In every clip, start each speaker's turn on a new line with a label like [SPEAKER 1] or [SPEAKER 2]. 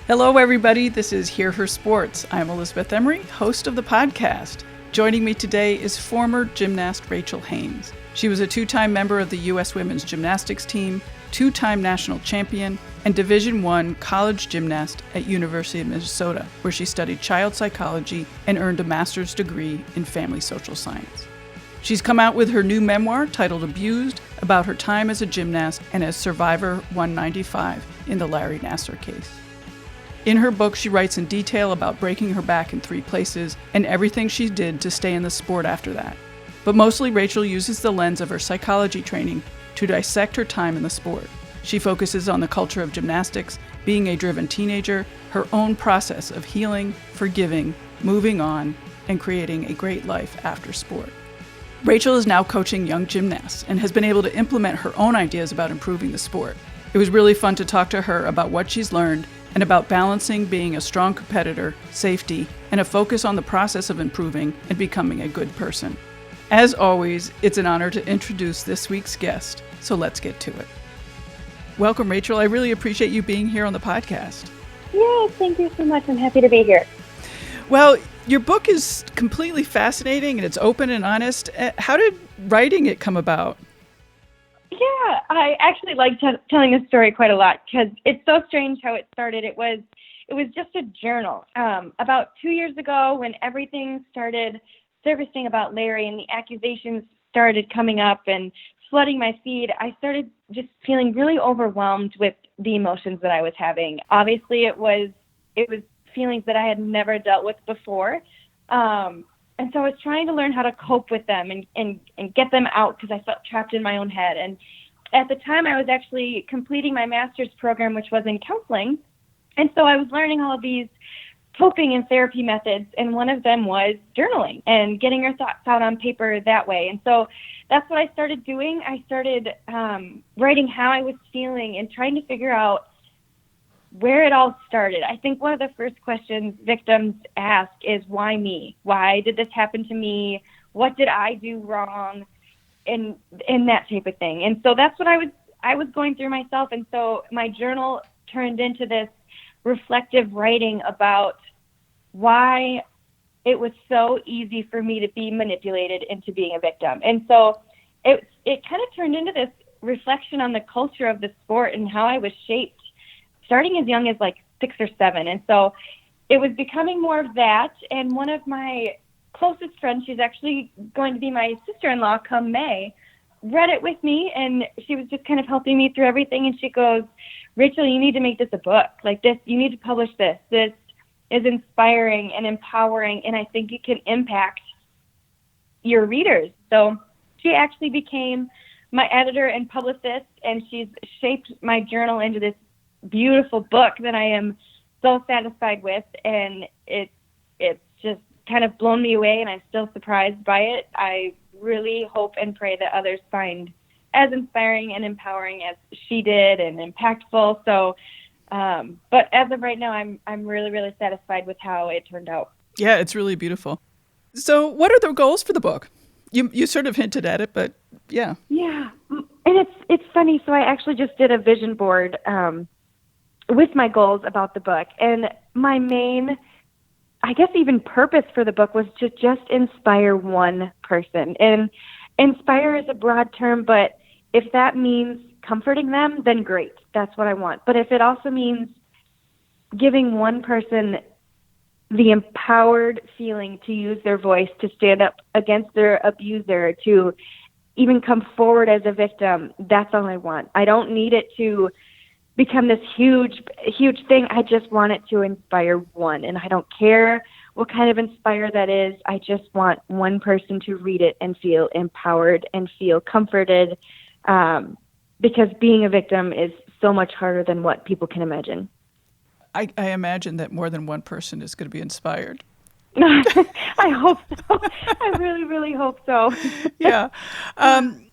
[SPEAKER 1] Hello, everybody. This is Hear Her Sports. I'm Elizabeth Emery, host of the podcast. Joining me today is former gymnast Rachel Haines. She was a two-time member of the U.S. women's gymnastics team, two-time national champion, and Division I college gymnast at University of Minnesota, where she studied child psychology and earned a master's degree in family social science. She's come out with her new memoir titled Abused, about her time as a gymnast and as Survivor 195 in the Larry Nassar case. In her book, she writes in detail about breaking her back in 3 places and everything she did to stay in the sport after that. But mostly, Rachel uses the lens of her psychology training to dissect her time in the sport. She focuses on the culture of gymnastics, being a driven teenager, her own process of healing, forgiving, moving on, and creating a great life after sport. Rachel is now coaching young gymnasts and has been able to implement her own ideas about improving the sport. It was really fun to talk to her about what she's learned and about balancing being a strong competitor, safety, and a focus on the process of improving and becoming a good person. As always, it's an honor to introduce this week's guest, so let's get to it. Welcome, Rachel. I really appreciate you being here on the podcast.
[SPEAKER 2] Yeah, thank you so much. I'm happy to be here.
[SPEAKER 1] Well, your book is completely fascinating and it's open and honest. How did writing it come about?
[SPEAKER 2] Yeah, I actually like telling this story quite a lot because it's so strange how it started. It was just a journal. About 2 years ago, when everything started surfacing about Larry and the accusations started coming up and flooding my feed, I started just feeling really overwhelmed with the emotions that I was having. Obviously, it was feelings that I had never dealt with before. And so I was trying to learn how to cope with them and get them out because I felt trapped in my own head. And at the time, I was actually completing my master's program, which was in counseling. And so I was learning all of these coping and therapy methods, and one of them was journaling and getting your thoughts out on paper that way. And so that's what I started doing. I started writing how I was feeling and trying to figure out where it all started. I think one of the first questions victims ask is, why me? Why did this happen to me? What did I do wrong? And that type of thing. And so that's what I was going through myself. And so my journal turned into this reflective writing about why it was so easy for me to be manipulated into being a victim. And so it kind of turned into this reflection on the culture of the sport and how I was shaped starting as young as like 6 or 7. And so it was becoming more of that. And one of my closest friends, she's actually going to be my sister-in-law come May, read it with me. And she was just kind of helping me through everything. And she goes, Rachel, you need to make this a book. Like this, you need to publish this. This is inspiring and empowering. And I think it can impact your readers. So she actually became my editor and publicist. And she's shaped my journal into this beautiful book that I am so satisfied with, and it's just kind of blown me away, and I'm still surprised by it. I really hope and pray that others find as inspiring and empowering as she did and impactful. So, but as of right now, I'm really, really satisfied with how it turned out.
[SPEAKER 1] Yeah, it's really beautiful. So what are the goals for the book? You sort of hinted at it, but yeah.
[SPEAKER 2] Yeah, and it's funny. So I actually just did a vision board with my goals about the book. And my main, I guess even purpose for the book was to just inspire one person. And inspire is a broad term, but if that means comforting them, then great. That's what I want. But if it also means giving one person the empowered feeling to use their voice, to stand up against their abuser, to even come forward as a victim, that's all I want. I don't need it to become this huge thing. I just want it to inspire one. And I don't care what kind of inspire that is. I just want one person to read it and feel empowered and feel comforted, because being a victim is so much harder than what people can imagine.
[SPEAKER 1] I imagine that more than one person is going to be inspired.
[SPEAKER 2] I hope so. I really, really hope so.
[SPEAKER 1] Yeah.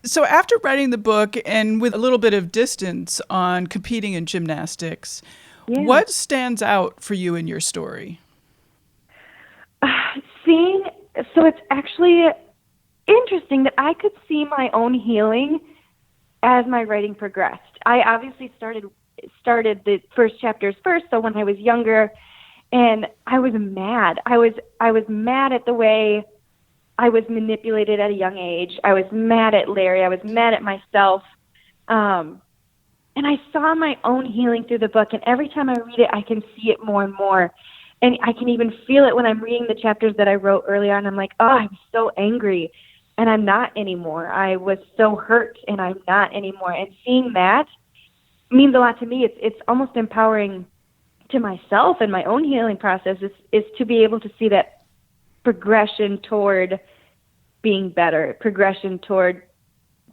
[SPEAKER 1] So after writing the book and with a little bit of distance on competing in gymnastics, what stands out for you in your story?
[SPEAKER 2] So it's actually interesting that I could see my own healing as my writing progressed. I obviously started started the first chapters first, so when I was younger, and I was mad. I was mad at the way I was manipulated at a young age. I was mad at Larry. I was mad at myself. And I saw my own healing through the book, and every time I read it, I can see it more and more. And I can even feel it when I'm reading the chapters that I wrote early on. I'm like, oh, I was so angry, and I'm not anymore. I was so hurt, and I'm not anymore. And seeing that means a lot to me. It's almost empowering to myself and my own healing process is to be able to see that progression toward being better, progression toward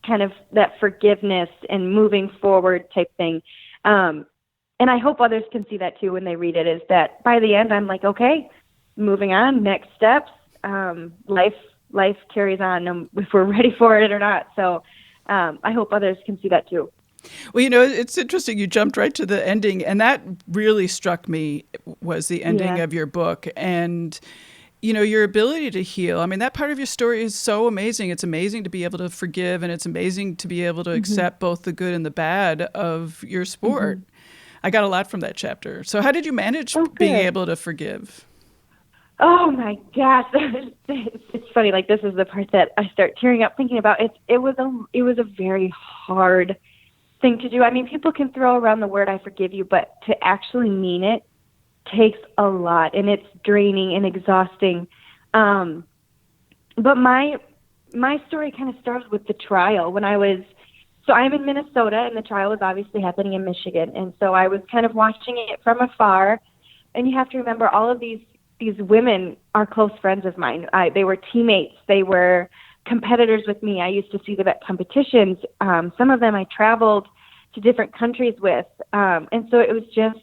[SPEAKER 2] kind of that forgiveness and moving forward type thing. And I hope others can see that too when they read it, is that by the end, I'm like, okay, moving on, next steps. Life carries on if we're ready for it or not. So I hope others can see that too.
[SPEAKER 1] Well, it's interesting. You jumped right to the ending, and that really struck me, was the ending of your book. And your ability to heal. I mean, that part of your story is so amazing. It's amazing to be able to forgive, and it's amazing to be able to accept both the good and the bad of your sport. I got a lot from that chapter. So how did you manage being able to forgive?
[SPEAKER 2] Oh my gosh. It's funny. Like, this is the part that I start tearing up thinking about. It was a very hard thing to do. I mean, people can throw around the word, I forgive you, but to actually mean it takes a lot, and it's draining and exhausting. But my story kind of started with the trial when so I'm in Minnesota, and the trial was obviously happening in Michigan. And so I was kind of watching it from afar. And you have to remember, all of these women are close friends of mine. They were teammates. They were competitors with me. I used to see them at competitions. Some of them I traveled to different countries with. And so it was just,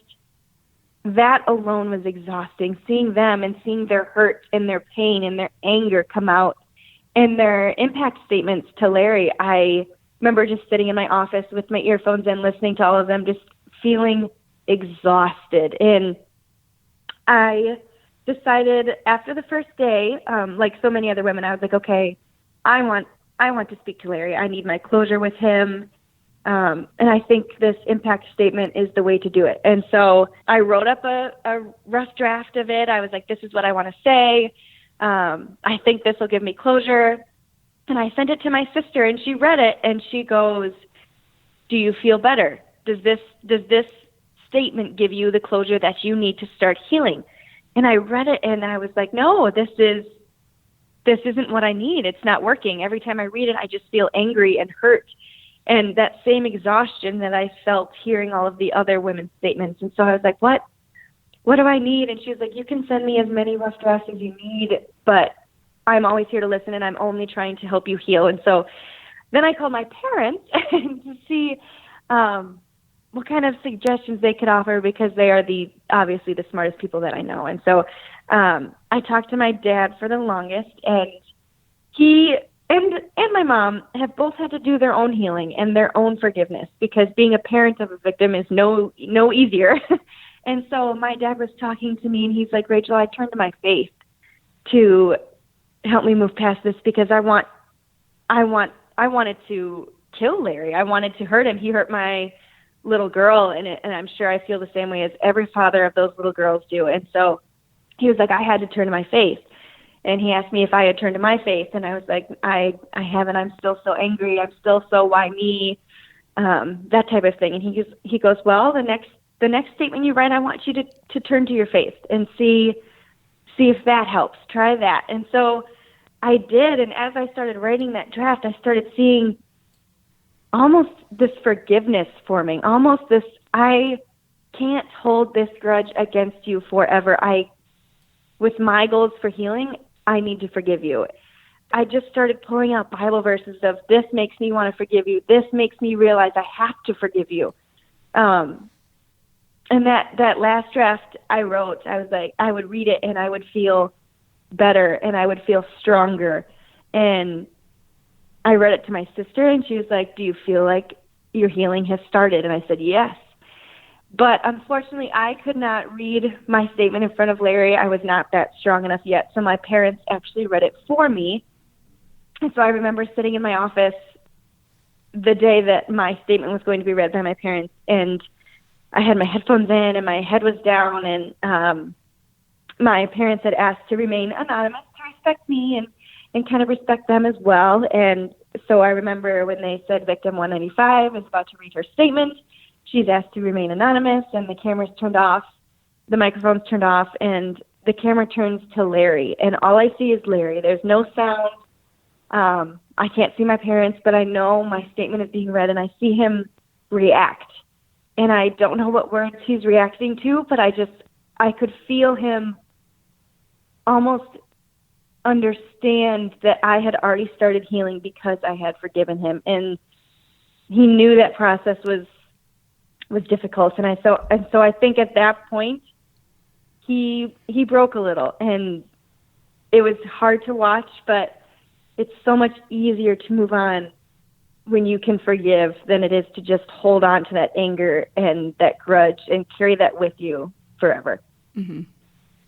[SPEAKER 2] that alone was exhausting, seeing them and seeing their hurt and their pain and their anger come out and their impact statements to Larry. I remember just sitting in my office with my earphones and listening to all of them, just feeling exhausted. And I decided after the first day, like so many other women, I was like, okay, I want to speak to Larry. I need my closure with him. And I think this impact statement is the way to do it. And so I wrote up a rough draft of it. I was like, this is what I want to say. I think this will give me closure. And I sent it to my sister, and she read it, and she goes, do you feel better? Does this statement give you the closure that you need to start healing? And I read it, and I was like, no, this isn't what I need. It's not working. Every time I read it, I just feel angry and hurt. And that same exhaustion that I felt hearing all of the other women's statements. And so I was like, what do I need? And she was like, you can send me as many rough drafts as you need, but I'm always here to listen, and I'm only trying to help you heal. And so then I called my parents to see what kind of suggestions they could offer, because they are obviously the smartest people that I know. And so I talked to my dad for the longest, and he and my mom have both had to do their own healing and their own forgiveness, because being a parent of a victim is no easier. And so my dad was talking to me, and he's like, Rachel, I turned to my faith to help me move past this, because I wanted to kill Larry. I wanted to hurt him. He hurt my little girl, and I'm sure I feel the same way as every father of those little girls do. And so he was like, I had to turn to my faith. And he asked me if I had turned to my faith, and I was like, I haven't. I'm still so angry. I'm still so, why me? That type of thing. And he goes, well, the next statement you write, I want you to turn to your faith and see if that helps. Try that. And so I did. And as I started writing that draft, I started seeing almost this forgiveness forming, almost this, I can't hold this grudge against you forever. With my goals for healing, I need to forgive you. I just started pulling out Bible verses of, this makes me want to forgive you. This makes me realize I have to forgive you. And that last draft I wrote, I was like, I would read it and I would feel better and I would feel stronger. And I read it to my sister, and she was like, do you feel like your healing has started? And I said, yes. But unfortunately, I could not read my statement in front of Larry. I was not that strong enough yet. So my parents actually read it for me. And so I remember sitting in my office the day that my statement was going to be read by my parents, and I had my headphones in and my head was down, and my parents had asked to remain anonymous to respect me and kind of respect them as well. And so I remember when they said victim 195 is about to read her statement, she's asked to remain anonymous, and the cameras turned off, the microphones turned off, and the camera turns to Larry, and all I see is Larry. There's no sound. I can't see my parents, but I know my statement is being read, and I see him react. And I don't know what words he's reacting to, but I could feel him almost understand that I had already started healing because I had forgiven him. And he knew that process was difficult. And so I think at that point, he broke a little, and it was hard to watch, but it's so much easier to move on when you can forgive than it is to just hold on to that anger and that grudge and carry that with you forever.
[SPEAKER 1] Mm-hmm.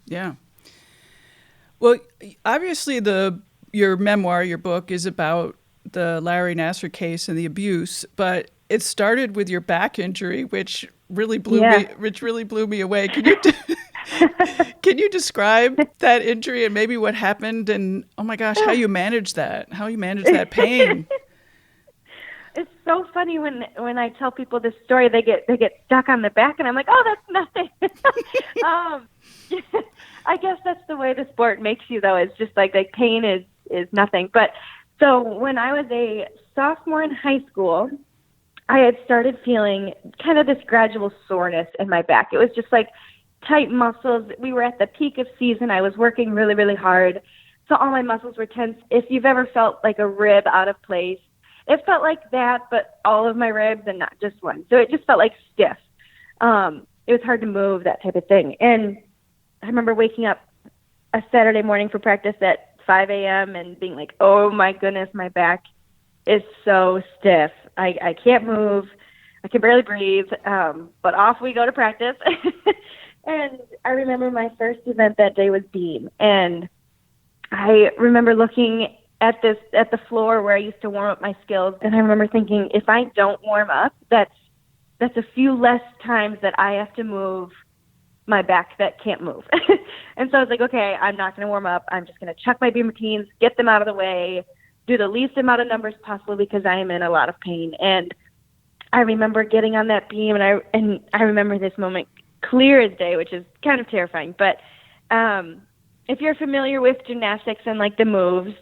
[SPEAKER 1] Yeah. Well, obviously your memoir, your book, is about the Larry Nassar case and the abuse, but it started with your back injury, which really blew me away. Can you describe that injury and maybe what happened, and oh my gosh, how you managed that pain?
[SPEAKER 2] It's so funny when I tell people this story, they get stuck on the back, and I'm like, oh, that's nothing. I guess that's the way the sport makes you, though. It's just like pain is nothing. But so when I was a sophomore in high school, I had started feeling kind of this gradual soreness in my back. It was just like tight muscles. We were at the peak of season. I was working really, really hard. So all my muscles were tense. If you've ever felt like a rib out of place, it felt like that, but all of my ribs and not just one. So it just felt like stiff. It was hard to move, that type of thing. And I remember waking up a Saturday morning for practice at 5 a.m. and being like, oh my goodness, my back is so stiff. I can't move. I can barely breathe. But off we go to practice. And I remember my first event that day was beam. And I remember looking at the floor where I used to warm up my skills. And I remember thinking, if I don't warm up, that's a few less times that I have to move my back that can't move. And so I was like, okay, I'm not going to warm up. I'm just going to chuck my beam routines, get them out of the way, do the least amount of numbers possible because I am in a lot of pain. And I remember getting on that beam, and I remember this moment clear as day, which is kind of terrifying. But if you're familiar with gymnastics and like the moves,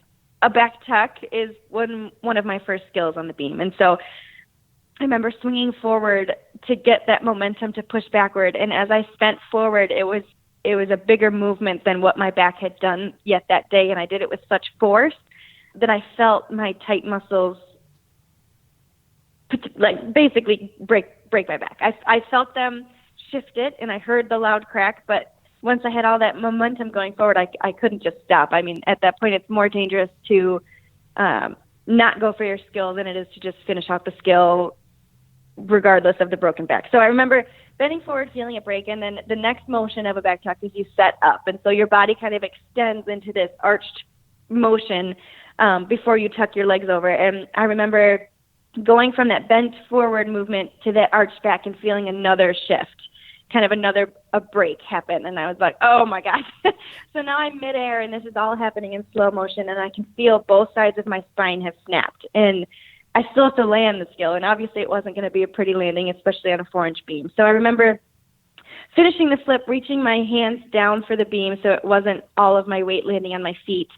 [SPEAKER 2] a back tuck is one of my first skills on the beam. And so I remember swinging forward to get that momentum to push backward. And as I spent forward, it was a bigger movement than what my back had done yet that day. And I did it with such force that I felt my tight muscles like basically break my back. I felt them shift it, and I heard the loud crack, but once I had all that momentum going forward, I couldn't just stop. I mean, at that point, it's more dangerous to not go for your skill than it is to just finish off the skill regardless of the broken back. So I remember bending forward, feeling it break, and then the next motion of a back tuck is you set up. And so your body kind of extends into this arched motion before you tuck your legs over. And I remember going from that bent forward movement to that arched back and feeling another shift, kind of a break happen. And I was like, oh my gosh. So now I'm midair and this is all happening in slow motion, and I can feel both sides of my spine have snapped. And I still have to land the skill. And obviously it wasn't going to be a pretty landing, especially on a 4-inch beam. So I remember finishing the flip, reaching my hands down for the beam so it wasn't all of my weight landing on my feet.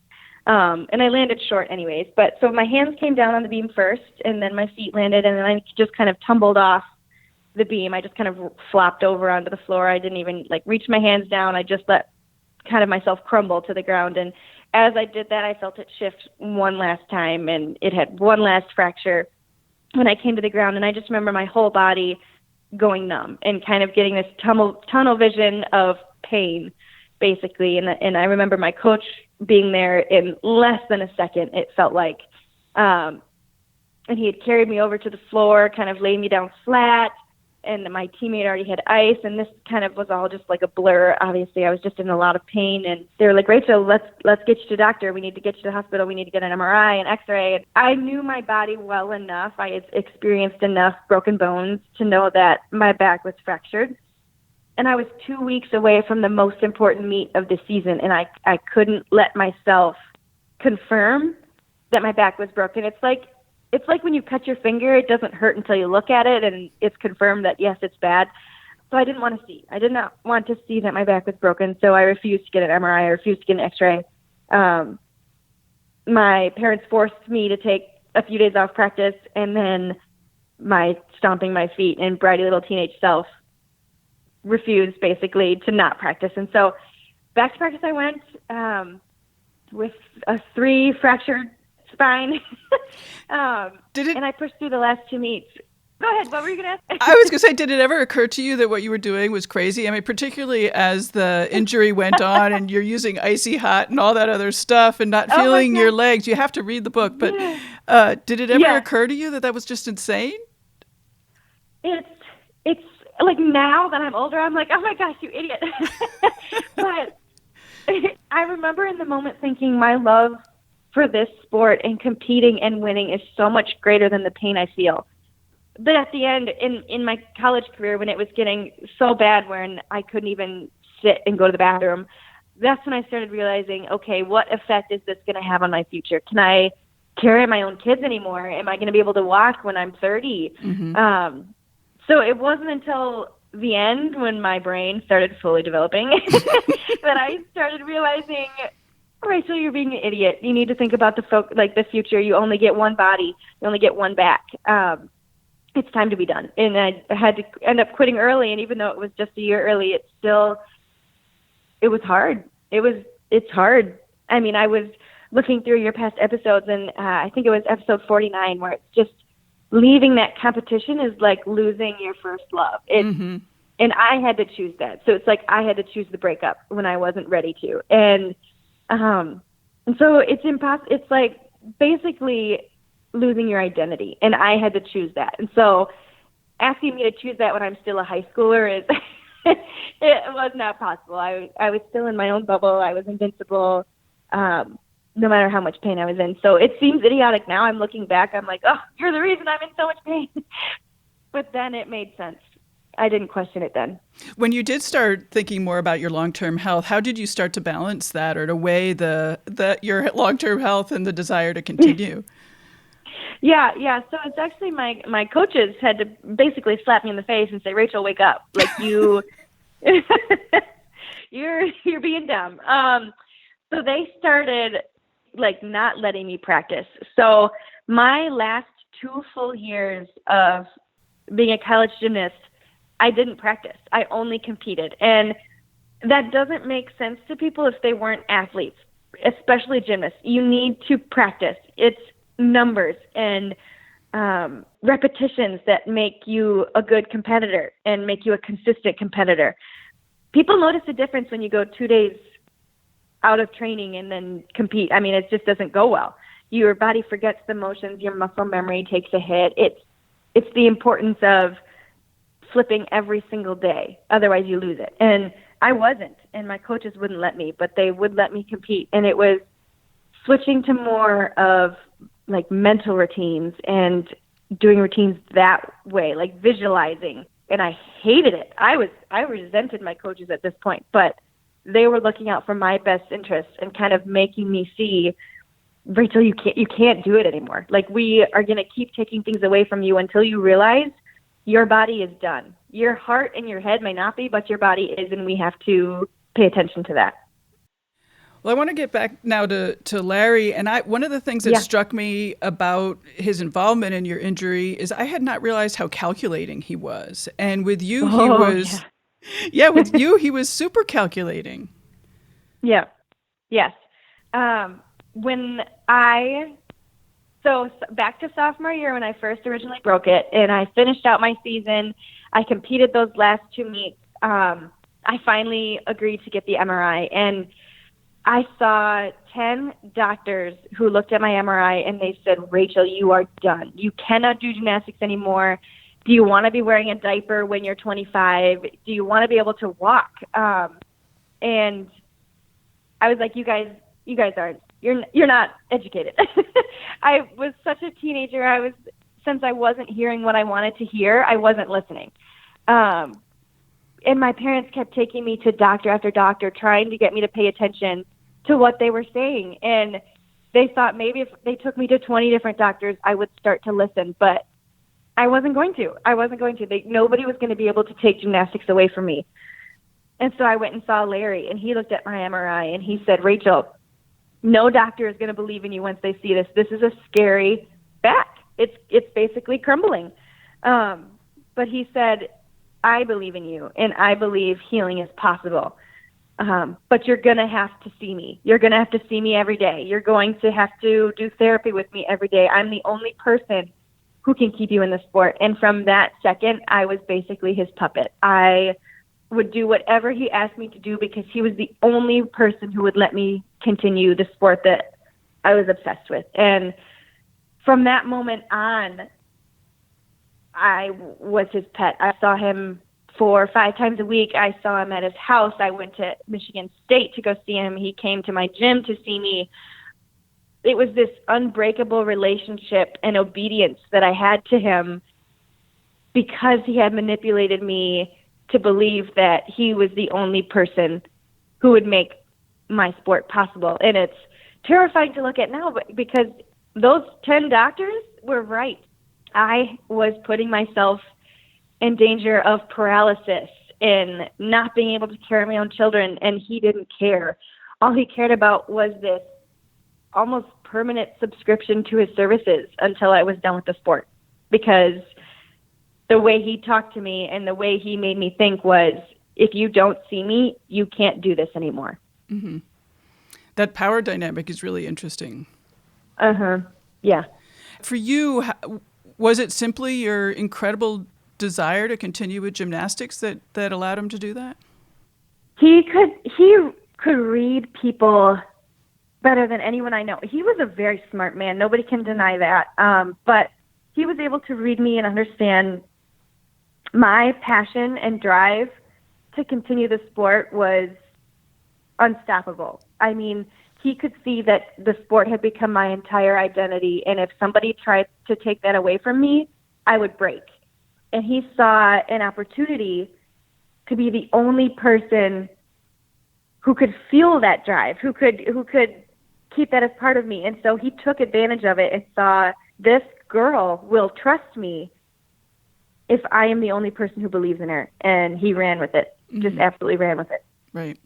[SPEAKER 2] And I landed short anyways. But so my hands came down on the beam first, and then my feet landed, and then I just kind of tumbled off the beam. I just kind of flopped over onto the floor. I didn't even reach my hands down. I just let kind of myself crumble to the ground. And as I did that, I felt it shift one last time, and it had one last fracture when I came to the ground. And I just remember my whole body going numb and kind of getting this tunnel vision of pain, basically. And I remember my coach being there in less than a second, it felt like. And he had carried me over to the floor, kind of laid me down flat, and my teammate already had ice, and this kind of was all just like a blur. Obviously, I was just in a lot of pain, and they were like, Rachel, let's get you to the doctor. We need to get you to the hospital. We need to get an MRI, an X-ray. And I knew my body well enough. I had experienced enough broken bones to know that my back was fractured. And I was 2 weeks away from the most important meet of the season, and I couldn't let myself confirm that my back was broken. It's like when you cut your finger, it doesn't hurt until you look at it and it's confirmed that, yes, it's bad. So I didn't want to see. I did not want to see that my back was broken, so I refused to get an MRI. I refused to get an X-ray. My parents forced me to take a few days off practice, and then my stomping my feet and bratty little teenage self refused, basically, to not practice. And so back to practice I went with a 3 fractured spine. And I pushed through the last 2 meets. Go ahead. What were you going to ask?
[SPEAKER 1] I was going to say, did it ever occur to you that what you were doing was crazy? I mean, particularly as the injury went on and you're using icy hot and all that other stuff and not feeling your legs. You have to read the book. But did it ever occur to you that that was just insane?
[SPEAKER 2] It's like now that I'm older, I'm like, oh my gosh, you idiot. But I remember in the moment thinking my love for this sport and competing and winning is so much greater than the pain I feel. But at the end, in my college career, when it was getting so bad when I couldn't even sit and go to the bathroom, that's when I started realizing, okay, what effect is this going to have on my future? Can I carry my own kids anymore? Am I going to be able to walk when I'm 30? Mm-hmm. So it wasn't until the end, when my brain started fully developing, that I started realizing, Rachel, you're being an idiot. You need to think about the future. You only get one body. You only get one back. It's time to be done. And I had to end up quitting early. And even though it was just a year early, it was hard. It's hard. I mean, I was looking through your past episodes, and I think it was episode 49, where it's just leaving that competition is like losing your first love. And I had to choose that. So it's like I had to choose the breakup when I wasn't ready to. And so it's impossible. It's like basically losing your identity, and I had to choose that. And so asking me to choose that when I'm still a high schooler is it was not possible. I was still in my own bubble. I was invincible, no matter how much pain I was in. So it seems idiotic now. I'm looking back, I'm like, oh, you're the reason I'm in so much pain. But then it made sense. I didn't question it then.
[SPEAKER 1] When you did start thinking more about your long-term health, how did you start to balance that, or to weigh your long-term health and the desire to continue?
[SPEAKER 2] Yeah. So it's actually my coaches had to basically slap me in the face and say, Rachel, wake up. Like you're being dumb. So they started like not letting me practice. So my last 2 full years of being a college gymnast, I didn't practice. I only competed. And that doesn't make sense to people if they weren't athletes, especially gymnasts. You need to practice. It's numbers and repetitions that make you a good competitor and make you a consistent competitor. People notice a difference when you go 2 days out of training and then compete. I mean, it just doesn't go well. Your body forgets the motions. Your muscle memory takes a hit. It's the importance of flipping every single day. Otherwise, you lose it. And I wasn't, and my coaches wouldn't let me, but they would let me compete. And it was switching to more of like mental routines and doing routines that way, like visualizing. And I hated it. I resented my coaches at this point, but they were looking out for my best interests and kind of making me see, Rachel, you can't do it anymore. Like, we are going to keep taking things away from you until you realize your body is done. Your heart and your head may not be, but your body is, and we have to pay attention to that.
[SPEAKER 1] Well, I want to get back now to Larry. And one of the things that struck me about his involvement in your injury is I had not realized how calculating he was. And with you, he was, with you, he was super calculating.
[SPEAKER 2] Yeah. Yes. So back to sophomore year when I first originally broke it, and I finished out my season, I competed those last 2 meets. I finally agreed to get the MRI, and I saw 10 doctors who looked at my MRI and they said, Rachel, you are done. You cannot do gymnastics anymore. Do you want to be wearing a diaper when you're 25? Do you want to be able to walk? And I was like, you guys aren't, you're not educated. I was such a teenager. Since I wasn't hearing what I wanted to hear, I wasn't listening. And my parents kept taking me to doctor after doctor, trying to get me to pay attention to what they were saying. And they thought maybe if they took me to 20 different doctors, I would start to listen. But I wasn't going to. Nobody was going to be able to take gymnastics away from me. And so I went and saw Larry, and he looked at my MRI, and he said, Rachel, no doctor is going to believe in you once they see this. This is a scary back. It's basically crumbling. But he said, I believe in you, and I believe healing is possible. But you're going to have to see me. You're going to have to see me every day. You're going to have to do therapy with me every day. I'm the only person who can keep you in the sport. And from that second, I was basically his puppet. I would do whatever he asked me to do because he was the only person who would let me continue the sport that I was obsessed with. And from that moment on, I was his pet. I saw him 4 or 5 times a week. I saw him at his house. I went to Michigan State to go see him. He came to my gym to see me. It was this unbreakable relationship and obedience that I had to him because he had manipulated me to believe that he was the only person who would make my sport possible. And it's terrifying to look at now because those 10 doctors were right. I was putting myself in danger of paralysis and not being able to carry my own children, and he didn't care. All he cared about was this almost permanent subscription to his services until I was done with the sport, because the way he talked to me and the way he made me think was, if you don't see me, you can't do this anymore.
[SPEAKER 1] Mm-hmm. That power dynamic is really interesting.
[SPEAKER 2] Yeah.
[SPEAKER 1] For you, was it simply your incredible desire to continue with gymnastics that allowed him to do that?
[SPEAKER 2] He could read people better than anyone I know. He was a very smart man. Nobody can deny that. But he was able to read me and understand my passion and drive to continue the sport was unstoppable. I mean, he could see that the sport had become my entire identity, and if somebody tried to take that away from me, I would break. And he saw an opportunity to be the only person who could feel that drive, who could keep that as part of me. And so he took advantage of it and saw, this girl will trust me if I am the only person who believes in her. And he ran with it, just absolutely ran with it.
[SPEAKER 1] Right.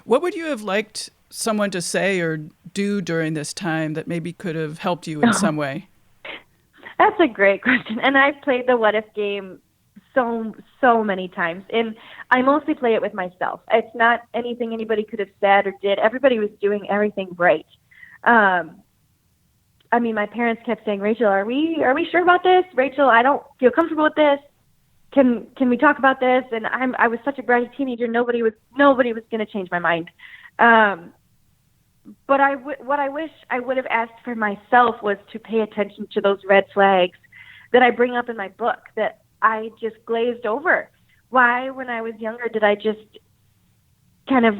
[SPEAKER 1] What would you have liked someone to say or do during this time that maybe could have helped you in some way?
[SPEAKER 2] That's a great question. And I've played the what if game so many times. And I mostly play it with myself. It's not anything anybody could have said or did. Everybody was doing everything right. I mean, my parents kept saying, Rachel, are we sure about this? Rachel, I don't feel comfortable with this. Can we talk about this? And I was such a bratty teenager. Nobody was going to change my mind. But what I wish I would have asked for myself was to pay attention to those red flags that I bring up in my book that I just glazed over. Why, when I was younger, did I just kind of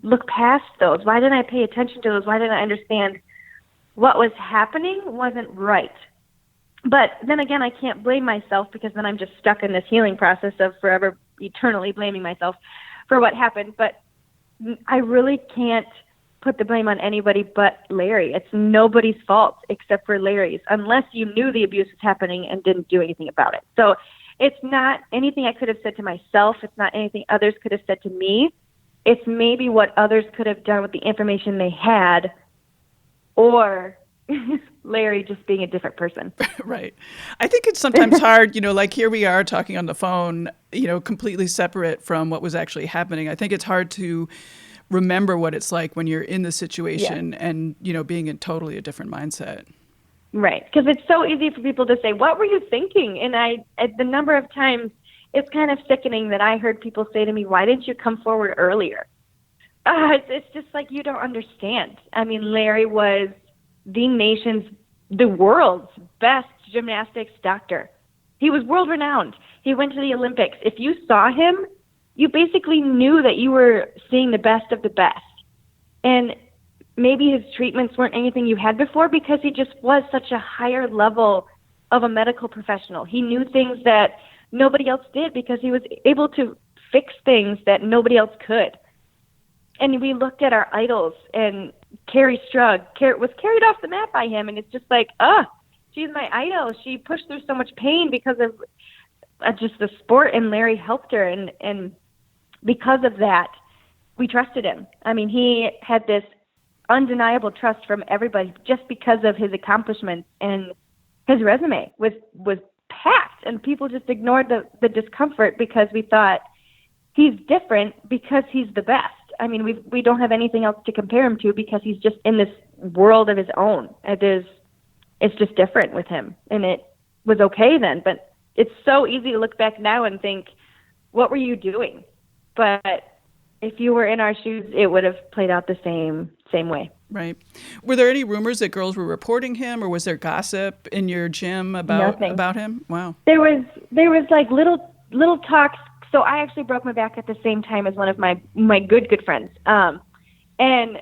[SPEAKER 2] look past those? Why didn't I pay attention to those? Why didn't I understand what was happening wasn't right? But then again, I can't blame myself, because then I'm just stuck in this healing process of forever, eternally blaming myself for what happened. But I really can't put the blame on anybody but Larry. It's nobody's fault except for Larry's, unless you knew the abuse was happening and didn't do anything about it. So it's not anything I could have said to myself. It's not anything others could have said to me. It's maybe what others could have done with the information they had, or Larry just being a different person.
[SPEAKER 1] Right. I think it's sometimes hard, like here we are talking on the phone, completely separate from what was actually happening. I think it's hard to remember what it's like when you're in the situation and, being in totally a different mindset.
[SPEAKER 2] Right. Because it's so easy for people to say, what were you thinking? And the number of times, it's kind of sickening that I heard people say to me, why didn't you come forward earlier? It's just like, you don't understand. I mean, Larry was the world's best gymnastics doctor. He was world renowned. He went to the Olympics. If you saw him, you basically knew that you were seeing the best of the best. And maybe his treatments weren't anything you had before because he just was such a higher level of a medical professional. He knew things that nobody else did because he was able to fix things that nobody else could. And we looked at our idols, and Carrie Strug was carried off the mat by him, and it's just like, she's my idol. She pushed through so much pain because of just the sport, and Larry helped her, and because of that, we trusted him. I mean, he had this undeniable trust from everybody just because of his accomplishments, and his resume was packed, and people just ignored the discomfort because we thought he's different because he's the best. I mean, we don't have anything else to compare him to because he's just in this world of his own. It's just different with him, and it was okay then. But it's so easy to look back now and think, what were you doing? But if you were in our shoes, it would have played out the same way.
[SPEAKER 1] Right. Were there any rumors that girls were reporting him, or was there gossip in your gym about him? Wow.
[SPEAKER 2] There was like little talks. So I actually broke my back at the same time as one of my good friends. And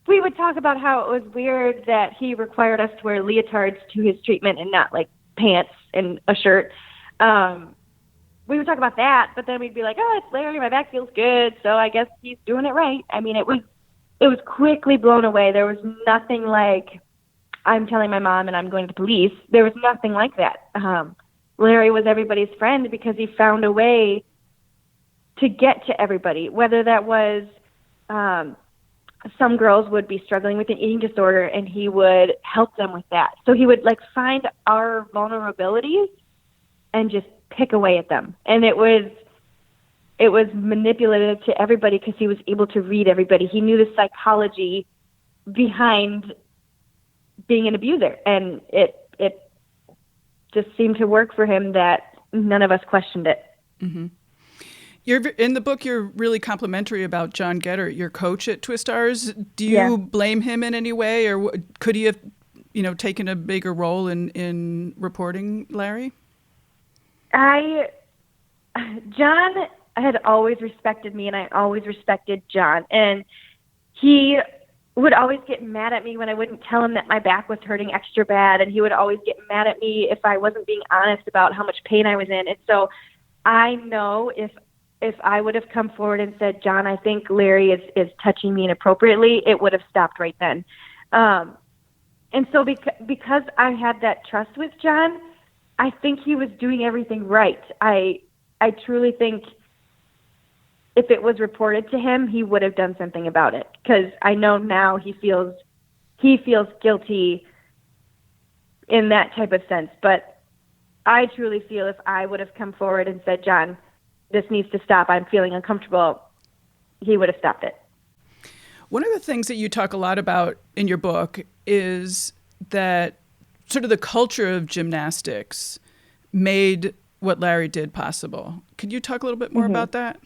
[SPEAKER 2] we would talk about how it was weird that he required us to wear leotards to his treatment and not like pants and a shirt. We would talk about that, but then we'd be like, oh, it's Larry, my back feels good, so I guess he's doing it right. I mean, it was quickly blown away. There was nothing like, I'm telling my mom and I'm going to the police. There was nothing like that. Larry was everybody's friend because he found a way to get to everybody, whether that was some girls would be struggling with an eating disorder and he would help them with that. So he would like find our vulnerabilities and just pick away at them. And it was manipulative to everybody because he was able to read everybody. He knew the psychology behind being an abuser, and it just seemed to work for him that none of us questioned it.
[SPEAKER 1] Mm-hmm. In the book, you're really complimentary about John Geddert, your coach at Twistars. Do you blame him in any way, or could he have, taken a bigger role in reporting Larry?
[SPEAKER 2] John had always respected me, and I always respected John. And he would always get mad at me when I wouldn't tell him that my back was hurting extra bad, and he would always get mad at me if I wasn't being honest about how much pain I was in. And so I know if I would have come forward and said, John, I think Larry is touching me inappropriately, it would have stopped right then. And so because I had that trust with John, I think he was doing everything right. I truly think if it was reported to him, he would have done something about it, because I know now he feels guilty in that type of sense. But I truly feel if I would have come forward and said, John, this needs to stop, I'm feeling uncomfortable, he would have stopped it.
[SPEAKER 1] One of the things that you talk a lot about in your book is that sort of the culture of gymnastics made what Larry did possible. Could you talk a little bit more about that?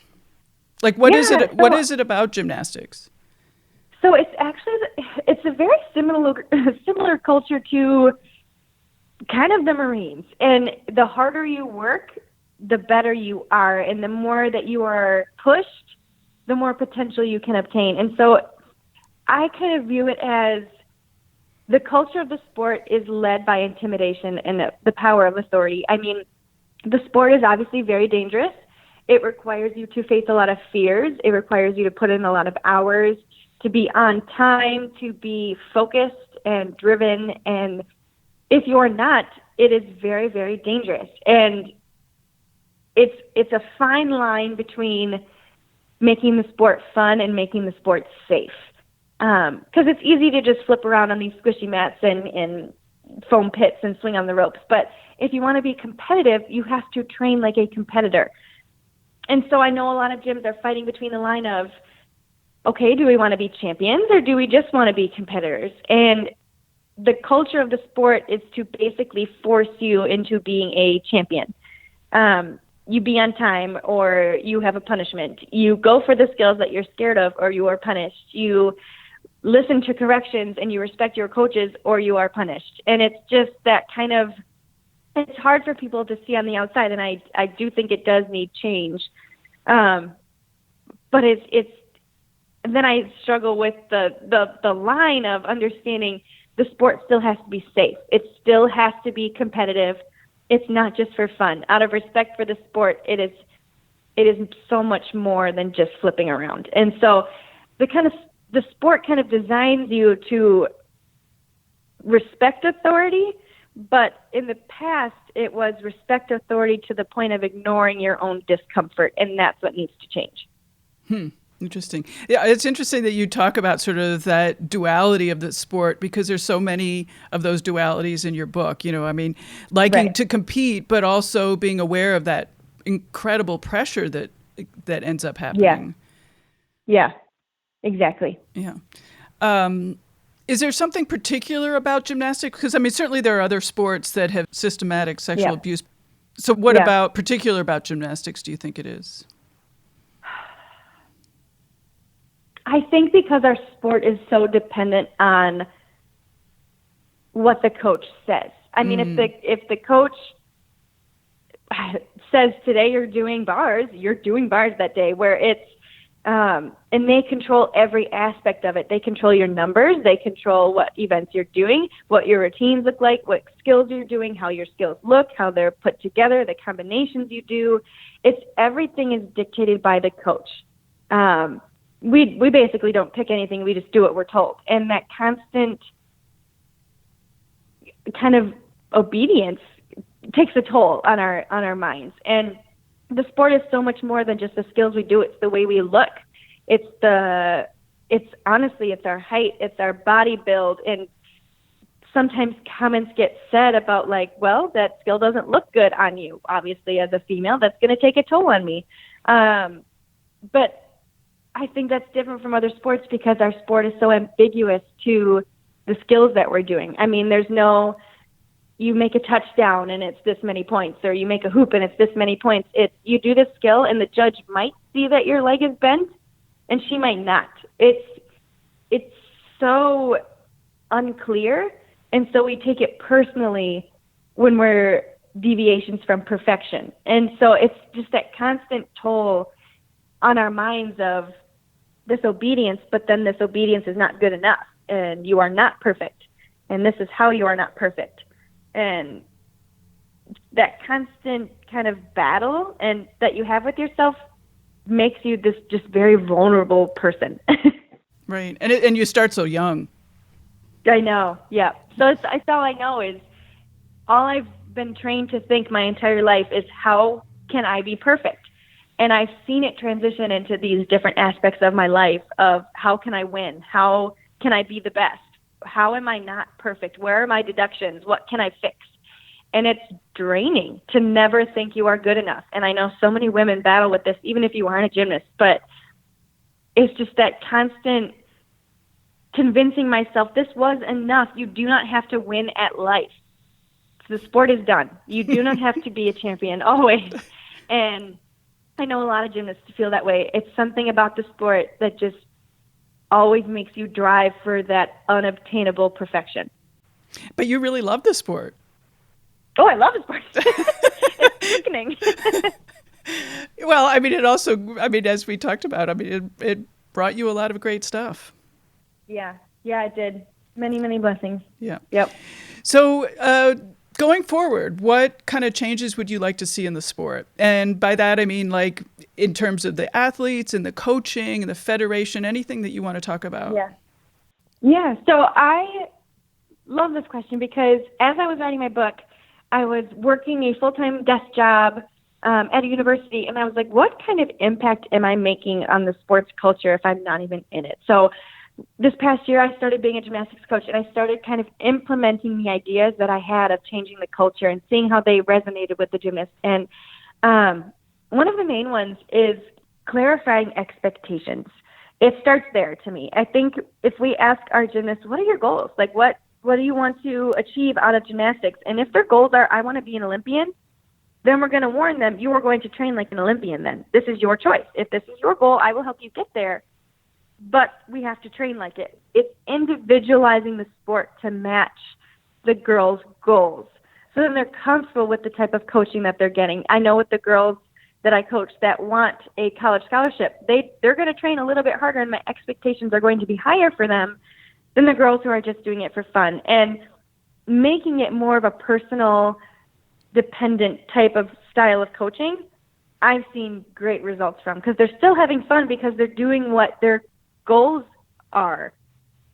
[SPEAKER 1] Like, what is it about gymnastics?
[SPEAKER 2] So it's a very similar culture to kind of the Marines. And the harder you work, the better you are. And the more that you are pushed, the more potential you can obtain. And so I kind of view it as the culture of the sport is led by intimidation and the power of authority. I mean, the sport is obviously very dangerous. It requires you to face a lot of fears. It requires you to put in a lot of hours, to be on time, to be focused and driven. And if you're not, it is very, very dangerous. And it's a fine line between making the sport fun and making the sport safe. Because it's easy to just flip around on these squishy mats and foam pits and swing on the ropes. But if you want to be competitive, you have to train like a competitor. And so I know a lot of gyms are fighting between the line of, okay, do we want to be champions or do we just want to be competitors? And the culture of the sport is to basically force you into being a champion. You be on time or you have a punishment. You go for the skills that you're scared of or you are punished. You listen to corrections and you respect your coaches or you are punished. And it's just that kind of it's hard for people to see on the outside, and I do think it does need change. But it's then I struggle with the line of understanding the sport still has to be safe. It still has to be competitive. It's not just for fun. Out of respect for the sport, it is so much more than just flipping around. And so the sport kind of designs you to respect authority, but in the past it was respect authority to the point of ignoring your own discomfort, and that's what needs to change.
[SPEAKER 1] Interesting. Yeah, it's interesting that you talk about sort of that duality of the sport, because there's so many of those dualities in your book. You know, I mean, liking to compete, but also being aware of that incredible pressure that ends up happening.
[SPEAKER 2] Yeah, exactly.
[SPEAKER 1] Yeah. Is there something particular about gymnastics? Because, I mean, certainly there are other sports that have systematic sexual abuse. So what about particular about gymnastics do you think it is?
[SPEAKER 2] I think because our sport is so dependent on what the coach says. I mean, if the coach says today you're doing bars that day, where it's and they control every aspect of it. They control your numbers. They control what events you're doing, what your routines look like, what skills you're doing, how your skills look, how they're put together, the combinations you do. Everything is dictated by the coach. We basically don't pick anything. We just do what we're told. And that constant kind of obedience takes a toll on our minds. And the sport is so much more than just the skills we do. It's the way we look. It's honestly, it's our height, it's our body build. And sometimes comments get said about like, well, that skill doesn't look good on you. Obviously, as a female, that's going to take a toll on me. But I think that's different from other sports because our sport is so ambiguous to the skills that we're doing. I mean, there's no, you make a touchdown and it's this many points, or you make a hoop and it's this many points. You do this skill and the judge might see that your leg is bent and she might not. It's so unclear. And so we take it personally when we're deviations from perfection. And so it's just that constant toll on our minds of this obedience, but then this obedience is not good enough, and you are not perfect, and this is how you are not perfect. And that constant kind of battle and that you have with yourself makes you this just very vulnerable person.
[SPEAKER 1] Right. And you start so young.
[SPEAKER 2] I know. Yeah. So that's all I know is all I've been trained to think my entire life is how can I be perfect? And I've seen it transition into these different aspects of my life of how can I win? How can I be the best? How am I not perfect? Where are my deductions? What can I fix? And it's draining to never think you are good enough. And I know so many women battle with this, even if you aren't a gymnast, but it's just that constant convincing myself this was enough. You do not have to win at life. The sport is done. You do not have to be a champion always. And I know a lot of gymnasts feel that way. It's something about the sport that just always makes you drive for that unobtainable perfection.
[SPEAKER 1] But you really love the sport.
[SPEAKER 2] Oh, I love the sport. It's sickening.
[SPEAKER 1] Well, I mean, it also, I mean, as we talked about, I mean, it brought you a lot of great stuff.
[SPEAKER 2] Yeah, it did. Many, many blessings.
[SPEAKER 1] Yeah.
[SPEAKER 2] Yep.
[SPEAKER 1] So, going forward, what kind of changes would you like to see in the sport? And by that, I mean, like, in terms of the athletes and the coaching and the federation, anything that you want to talk about.
[SPEAKER 2] Yeah. So I love this question because as I was writing my book, I was working a full-time desk job at a university, and I was like, what kind of impact am I making on the sports culture if I'm not even in it? So this past year, I started being a gymnastics coach, and I started kind of implementing the ideas that I had of changing the culture and seeing how they resonated with the gymnasts. And one of the main ones is clarifying expectations. It starts there to me. I think if we ask our gymnasts, what are your goals? Like, what do you want to achieve out of gymnastics? And if their goals are, I want to be an Olympian, then we're going to warn them, you are going to train like an Olympian then. This is your choice. If this is your goal, I will help you get there. But we have to train like it. It's individualizing the sport to match the girls' goals. So then they're comfortable with the type of coaching that they're getting. I know with the girls that I coach that want a college scholarship, they're going to train a little bit harder, and my expectations are going to be higher for them than the girls who are just doing it for fun. And making it more of a personal, dependent type of style of coaching, I've seen great results from, because they're still having fun because they're doing what their goals are,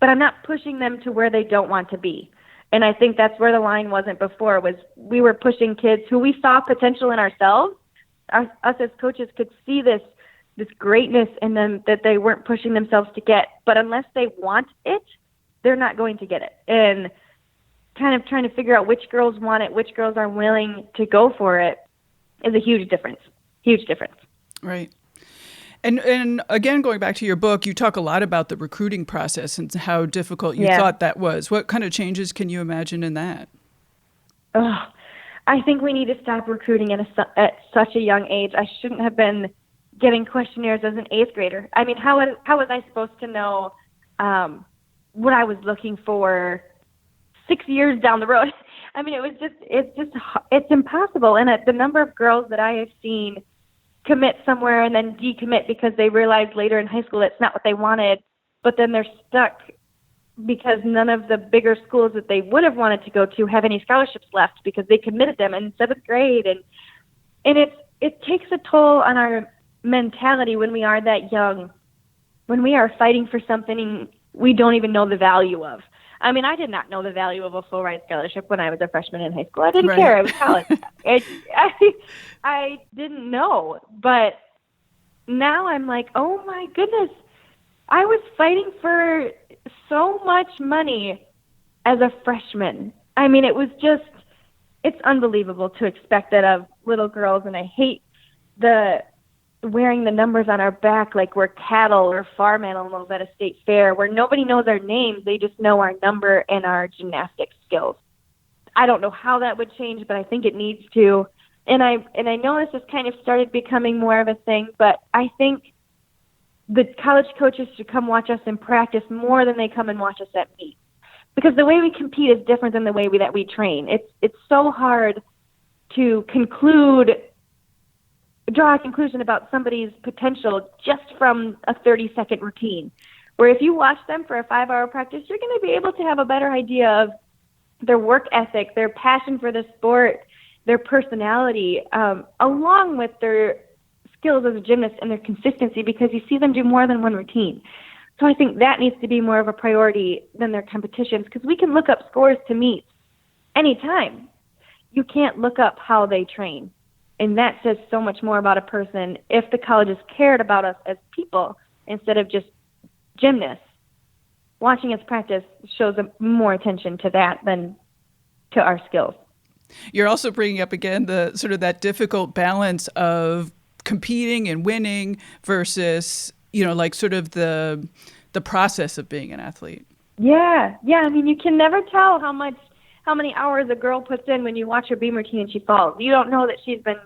[SPEAKER 2] but I'm not pushing them to where they don't want to be. And I think that's where the line wasn't before, was we were pushing kids who we saw potential in ourselves. Us as coaches could see this greatness in them that they weren't pushing themselves to get, but unless they want it, they're not going to get it. And kind of trying to figure out which girls want it, which girls are willing to go for it, is a huge difference. Huge difference.
[SPEAKER 1] Right. And again, going back to your book, you talk a lot about the recruiting process and how difficult you thought that was. What kind of changes can you imagine in that?
[SPEAKER 2] Oh, I think we need to stop recruiting at such a young age. I shouldn't have been getting questionnaires as an 8th grader. I mean, how was I supposed to know what I was looking for 6 years down the road? I mean, it's impossible. And the number of girls that I have seen commit somewhere and then decommit because they realized later in high school that's not what they wanted, but then they're stuck because none of the bigger schools that they would have wanted to go to have any scholarships left because they committed them in 7th grade. And it takes a toll on our mentality when we are that young, when we are fighting for something we don't even know the value of. I mean, I did not know the value of a full ride scholarship when I was a freshman in high school. I didn't care. It was college. I didn't know. But now I'm like, oh my goodness, I was fighting for so much money as a freshman. I mean, it's unbelievable to expect that of little girls. And I hate wearing the numbers on our back like we're cattle or farm animals at a state fair, where nobody knows our names. They just know our number and our gymnastics skills. I don't know how that would change, but I think it needs to. And I know this has kind of started becoming more of a thing, but I think the college coaches should come watch us in practice more than they come and watch us at meet. Because the way we compete is different than the way that we train. It's so hard to draw a conclusion about somebody's potential just from a 30-second routine. Where if you watch them for a 5-hour practice, you're going to be able to have a better idea of their work ethic, their passion for the sport, their personality, along with their skills as a gymnast and their consistency, because you see them do more than one routine. So I think that needs to be more of a priority than their competitions, because we can look up scores to meet anytime. You can't look up how they train. And that says so much more about a person if the colleges cared about us as people instead of just gymnasts. Watching us practice shows more attention to that than to our skills.
[SPEAKER 1] You're also bringing up again the sort of that difficult balance of competing and winning versus, like sort of the process of being an athlete.
[SPEAKER 2] Yeah. I mean, you can never tell how many hours a girl puts in when you watch her beam routine and she falls. You don't know that she's been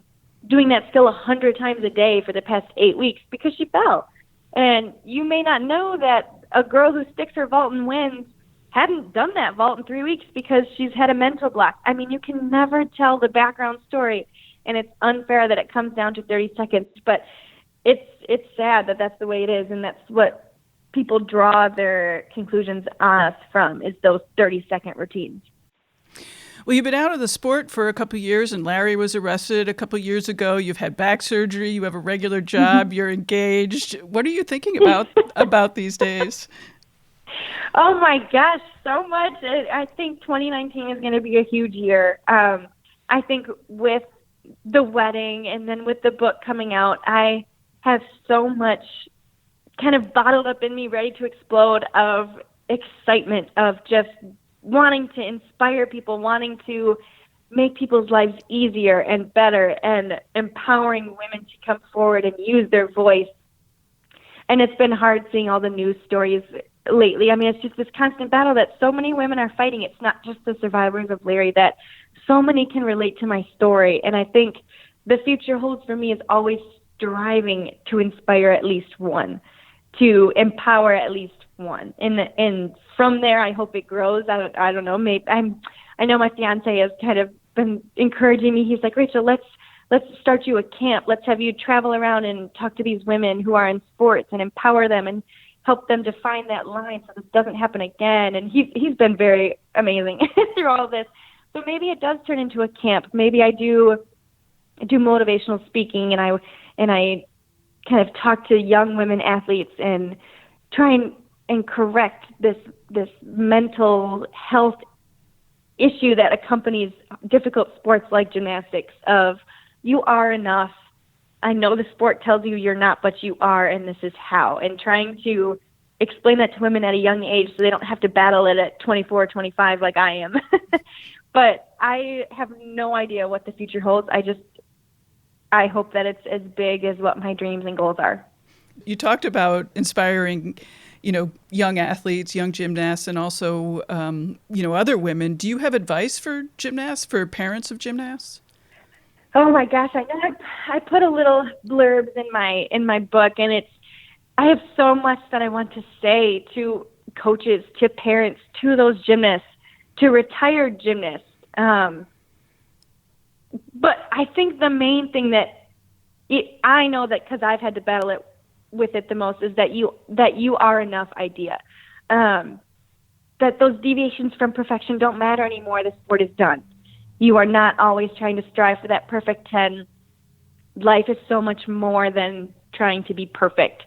[SPEAKER 2] doing that skill 100 times a day for the past 8 weeks because she fell. And you may not know that a girl who sticks her vault and wins hadn't done that vault in 3 weeks because she's had a mental block. I mean, you can never tell the background story, and it's unfair that it comes down to 30 seconds. But it's sad that that's the way it is, and that's what people draw their conclusions on us from, is those 30-second routines.
[SPEAKER 1] Well, you've been out of the sport for a couple of years, and Larry was arrested a couple of years ago. You've had back surgery. You have a regular job. You're engaged. What are you thinking about these days?
[SPEAKER 2] Oh, my gosh, so much. I think 2019 is going to be a huge year. I think with the wedding and then with the book coming out, I have so much kind of bottled up in me, ready to explode, of excitement, of just wanting to inspire people, wanting to make people's lives easier and better, and empowering women to come forward and use their voice. And it's been hard seeing all the news stories lately. I mean, it's just this constant battle that so many women are fighting. It's not just the survivors of Larry, that so many can relate to my story. And I think the future holds for me is always striving to inspire at least one, to empower at least one. And from there, I hope it grows. I don't know. Maybe I know my fiance has kind of been encouraging me. He's like, Rachel, let's start you a camp. Let's have you travel around and talk to these women who are in sports and empower them and help them to find that line so this doesn't happen again. And he's been very amazing through all of this. So maybe it does turn into a camp. Maybe I do motivational speaking, and I kind of talk to young women athletes and try and correct this mental health issue that accompanies difficult sports like gymnastics of, you are enough. I know the sport tells you you're not, but you are, and this is how. And trying to explain that to women at a young age so they don't have to battle it at 24, 25 like I am. But I have no idea what the future holds. I hope that it's as big as what my dreams and goals are.
[SPEAKER 1] You talked about inspiring, young athletes, young gymnasts, and also, other women. Do you have advice for gymnasts, for parents of gymnasts?
[SPEAKER 2] Oh my gosh, I know I put a little blurbs in my book, and I have so much that I want to say to coaches, to parents, to those gymnasts, to retired gymnasts. But I think the main thing that I know that because I've had to battle it with it the most is that you are enough idea. That those deviations from perfection don't matter anymore. The sport is done. You are not always trying to strive for that perfect 10. Life is so much more than trying to be perfect.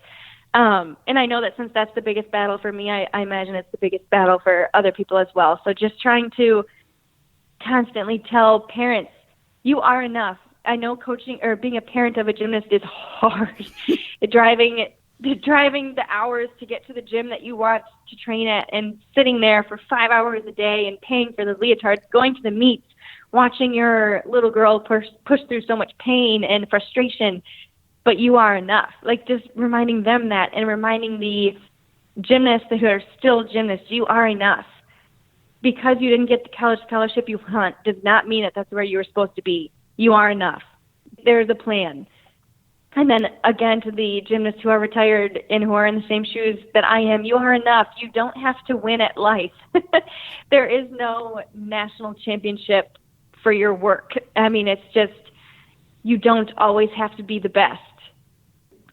[SPEAKER 2] And I know that since that's the biggest battle for me, I imagine it's the biggest battle for other people as well. So just trying to constantly tell parents, you are enough. I know coaching or being a parent of a gymnast is hard. driving the hours to get to the gym that you want to train at and sitting there for 5 hours a day and paying for the leotards, going to the meets, watching your little girl push through so much pain and frustration, but you are enough. Like just reminding them that, and reminding the gymnasts who are still gymnasts, you are enough. Because you didn't get the college scholarship you want does not mean that that's where you were supposed to be. You are enough. There's a plan. And then again, to the gymnasts who are retired and who are in the same shoes that I am, you are enough. You don't have to win at life. There is no national championship for your work. I mean, it's just, you don't always have to be the best.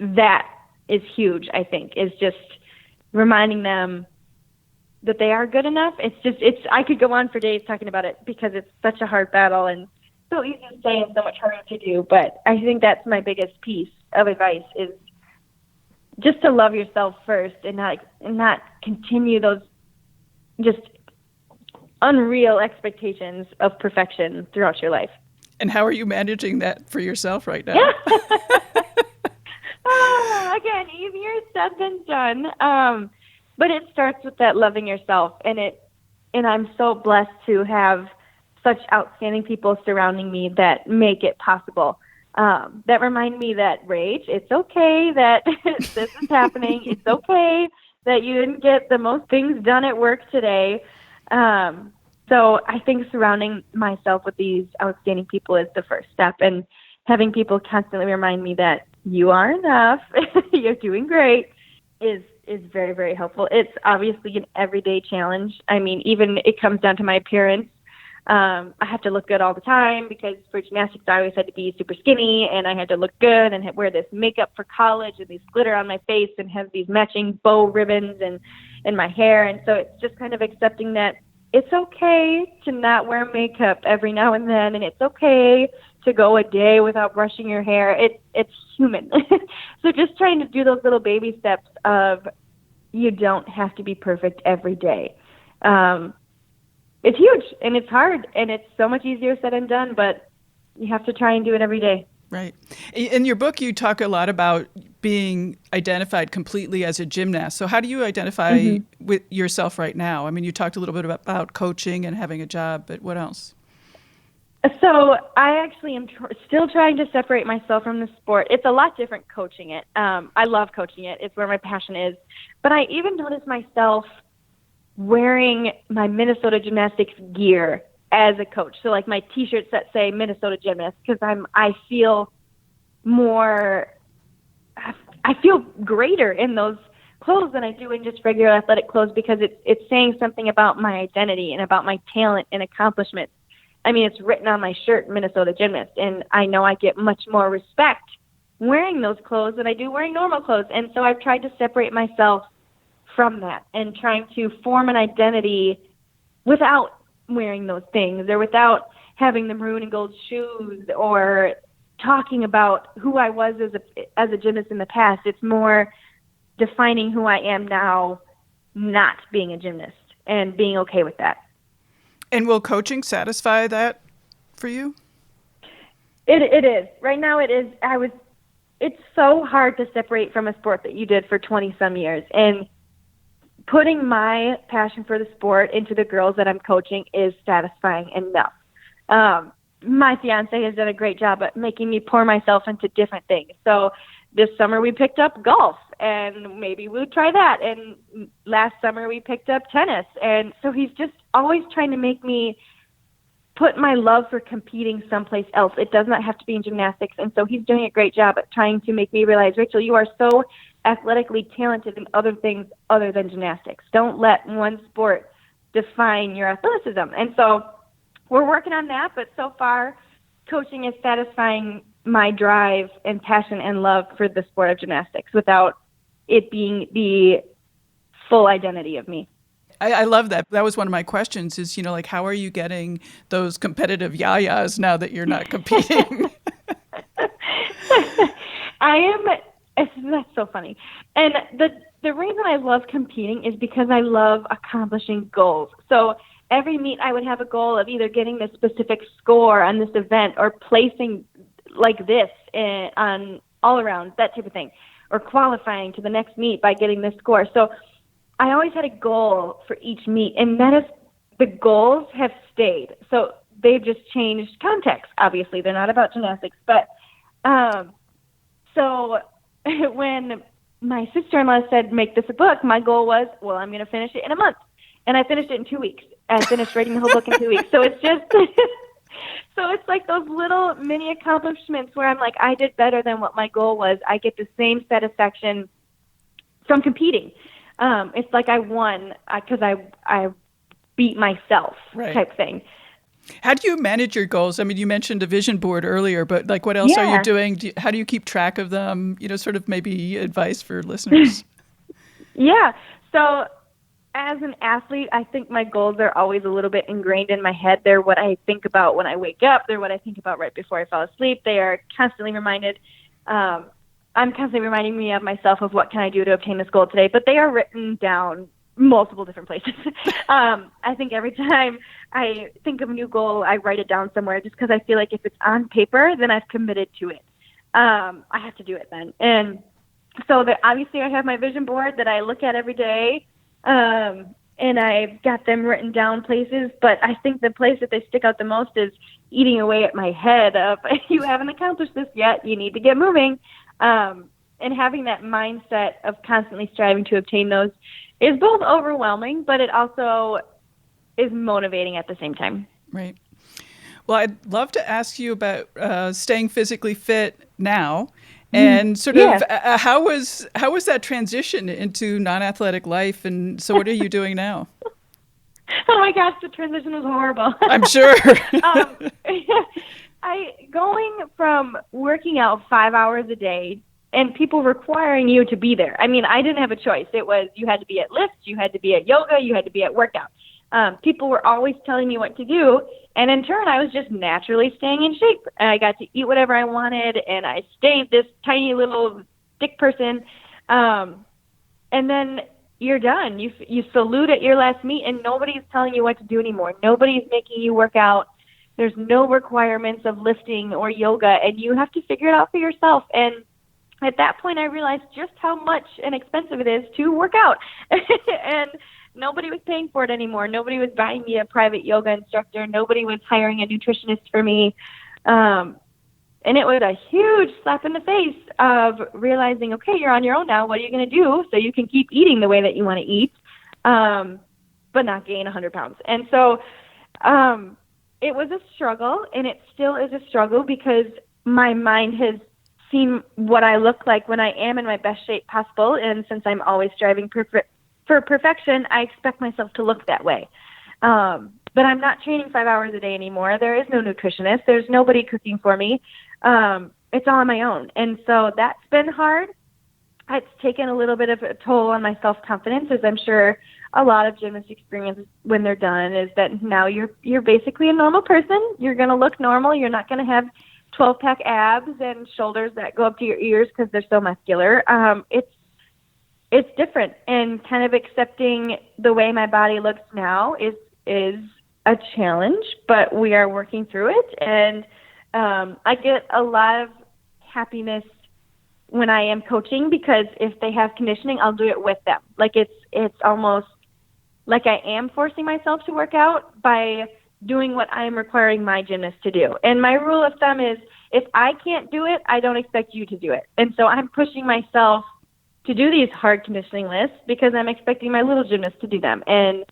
[SPEAKER 2] That is huge, I think, is just reminding them that they are good enough. I could go on for days talking about it because it's such a hard battle and so easy to say and so much harder to do. But I think that's my biggest piece of advice is just to love yourself first and not continue those just unreal expectations of perfection throughout your life.
[SPEAKER 1] And how are you managing that for yourself right now?
[SPEAKER 2] Again, easier said than done. But it starts with that loving yourself, and I'm so blessed to have such outstanding people surrounding me that make it possible. That remind me that, Rach, it's okay that this is happening. It's okay that you didn't get the most things done at work today. So I think surrounding myself with these outstanding people is the first step, and having people constantly remind me that you are enough, you're doing great, is very, very helpful. It's obviously an everyday challenge. I mean, even it comes down to my appearance. I have to look good all the time because for gymnastics, I always had to be super skinny and I had to look good and wear this makeup for college and these glitter on my face and have these matching bow ribbons and my hair. And so it's just kind of accepting that it's okay to not wear makeup every now and then, and it's okay to go a day without brushing your hair. It's human. So just trying to do those little baby steps of you don't have to be perfect every day. It's huge and it's hard and it's so much easier said than done, but you have to try and do it every day.
[SPEAKER 1] Right. In your book, you talk a lot about being identified completely as a gymnast. So how do you identify with yourself right now? I mean, you talked a little bit about coaching and having a job, but what else?
[SPEAKER 2] So I actually am still trying to separate myself from the sport. It's a lot different coaching it. I love coaching it. It's where my passion is. But I even notice myself wearing my Minnesota gymnastics gear as a coach. So like my T-shirts that say Minnesota Gymnast, because I feel greater in those clothes than I do in just regular athletic clothes because it's saying something about my identity and about my talent and accomplishments. I mean, it's written on my shirt, Minnesota Gymnast, and I know I get much more respect wearing those clothes than I do wearing normal clothes. And so I've tried to separate myself from that and trying to form an identity without wearing those things or without having the maroon and gold shoes or talking about who I was as a gymnast in the past. It's more defining who I am now, not being a gymnast, and being okay with that.
[SPEAKER 1] And will coaching satisfy that for you?
[SPEAKER 2] It is. Right now it is. It's so hard to separate from a sport that you did for 20 some years. And putting my passion for the sport into the girls that I'm coaching is satisfying enough. My fiance has done a great job at making me pour myself into different things. So this summer we picked up golf, and maybe we'll try that. And last summer we picked up tennis. And so he's just always trying to make me put my love for competing someplace else. It does not have to be in gymnastics. And so he's doing a great job at trying to make me realize, Rachel, you are so athletically talented in other things other than gymnastics. Don't let one sport define your athleticism. And so we're working on that, but so far coaching is satisfying my drive and passion and love for the sport of gymnastics without it being the full identity of me.
[SPEAKER 1] I love that. That was one of my questions is, like, how are you getting those competitive yayas now that you're not competing?
[SPEAKER 2] That's so funny. And the reason I love competing is because I love accomplishing goals. So every meet I would have a goal of either getting this specific score on this event or placing like this on all around, that type of thing, or qualifying to the next meet by getting this score. So I always had a goal for each meet, and the goals have stayed. So they've just changed context. Obviously, they're not about gymnastics, but so when my sister-in-law said, make this a book, my goal was, well, I'm going to finish it in a month. And I finished it in 2 weeks. I finished writing the whole book in 2 weeks. So it's just, so it's like those little mini accomplishments where I'm like, I did better than what my goal was. I get the same satisfaction from competing. It's like I won because I beat myself, right, type thing.
[SPEAKER 1] How do you manage your goals? I mean, you mentioned a vision board earlier, but like, what else are you doing? How do you keep track of them? Sort of maybe advice for listeners.
[SPEAKER 2] Yeah. So as an athlete, I think my goals are always a little bit ingrained in my head. They're what I think about when I wake up. They're what I think about right before I fall asleep. They are constantly reminded. I'm constantly reminding me of myself of what can I do to obtain this goal today, but they are written down multiple different places. I think every time I think of a new goal, I write it down somewhere just because I feel like if it's on paper, then I've committed to it. I have to do it then. And so obviously I have my vision board that I look at every day, and I've got them written down places, but I think the place that they stick out the most is eating away at my head of, you haven't accomplished this yet, you need to get moving. And having that mindset of constantly striving to obtain those is both overwhelming, but it also is motivating at the same time.
[SPEAKER 1] Right. Well, I'd love to ask you about staying physically fit now, and sort of how was that transition into non-athletic life, and so what are you doing now?
[SPEAKER 2] Oh my gosh, the transition was horrible.
[SPEAKER 1] I'm sure.
[SPEAKER 2] Going from working out 5 hours a day and people requiring you to be there. I mean, I didn't have a choice. It was, you had to be at lifts, you had to be at yoga, you had to be at workout. People were always telling me what to do. And in turn, I was just naturally staying in shape. I got to eat whatever I wanted, and I stayed this tiny little thick person. And then you're done. You salute at your last meet, and nobody's telling you what to do anymore. Nobody's making you work out. There's no requirements of lifting or yoga, and you have to figure it out for yourself. And at that point, I realized just how much and expensive it is to work out. And nobody was paying for it anymore. Nobody was buying me a private yoga instructor. Nobody was hiring a nutritionist for me. And it was a huge slap in the face of realizing, okay, you're on your own now. What are you going to do so you can keep eating the way that you want to eat, but not gain 100 pounds? And so it was a struggle, and it still is a struggle because my mind has seen what I look like when I am in my best shape possible. And since I'm always striving for perfection, I expect myself to look that way. but I'm not training 5 hours a day anymore. There is no nutritionist. There's nobody cooking for me. It's all on my own. And so that's been hard. It's taken a little bit of a toll on my self-confidence, as I'm sure a lot of gymnasts experience when they're done, is that now you're basically a normal person. You're going to look normal. You're not going to have 12-pack abs and shoulders that go up to your ears because they're so muscular. It's different, and kind of accepting the way my body looks now is a challenge, but we are working through it. And I get a lot of happiness when I am coaching, because if they have conditioning, I'll do it with them. Like it's almost like I am forcing myself to work out by doing what I'm requiring my gymnast to do. And my rule of thumb is, if I can't do it, I don't expect you to do it. And so I'm pushing myself to do these hard conditioning lists because I'm expecting my little gymnast to do them. And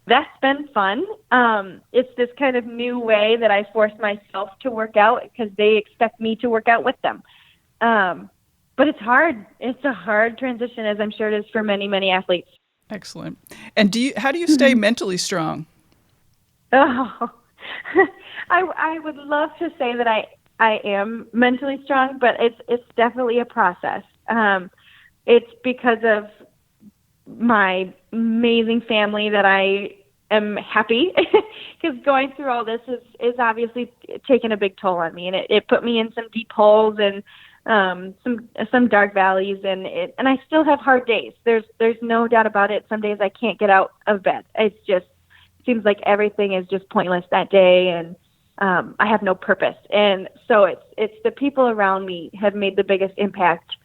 [SPEAKER 2] that's been fun. It's this kind of new way that I force myself to work out because they expect me to work out with them. But it's hard. It's a hard transition, as I'm sure it is for many, many athletes.
[SPEAKER 1] Excellent. And how do you stay mentally strong?
[SPEAKER 2] Oh, I would love to say that I am mentally strong, but it's definitely a process. It's because of my amazing family that I am happy, because going through all this is obviously taken a big toll on me, and it put me in some deep holes and some dark valleys, and I still have hard days. There's no doubt about it. Some days I can't get out of bed. It's just seems like everything is just pointless that day, and I have no purpose. And so it's the people around me have made the biggest impact,